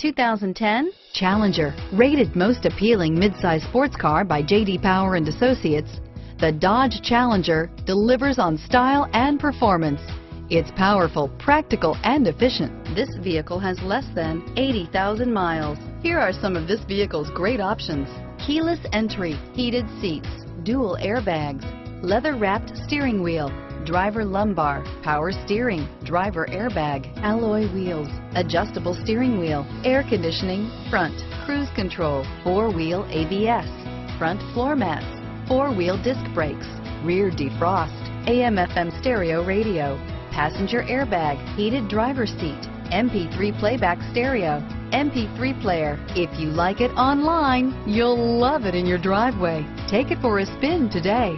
2010 Challenger. Rated most appealing midsize sports car by J.D. Power and Associates, the Dodge Challenger delivers on style and performance. It's powerful, practical, and efficient. This vehicle has less than 80,000 miles. Here are some of this vehicle's great options: keyless entry, heated seats, dual airbags, leather-wrapped steering wheel, driver lumbar, power steering, driver airbag, alloy wheels, adjustable steering wheel, air conditioning, front, cruise control, four-wheel ABS, front floor mats, four-wheel disc brakes, rear defrost, AM/FM stereo radio, passenger airbag, heated driver's seat, MP3 playback stereo, MP3 player. If you like it online, you'll love it in your driveway. Take it for a spin today.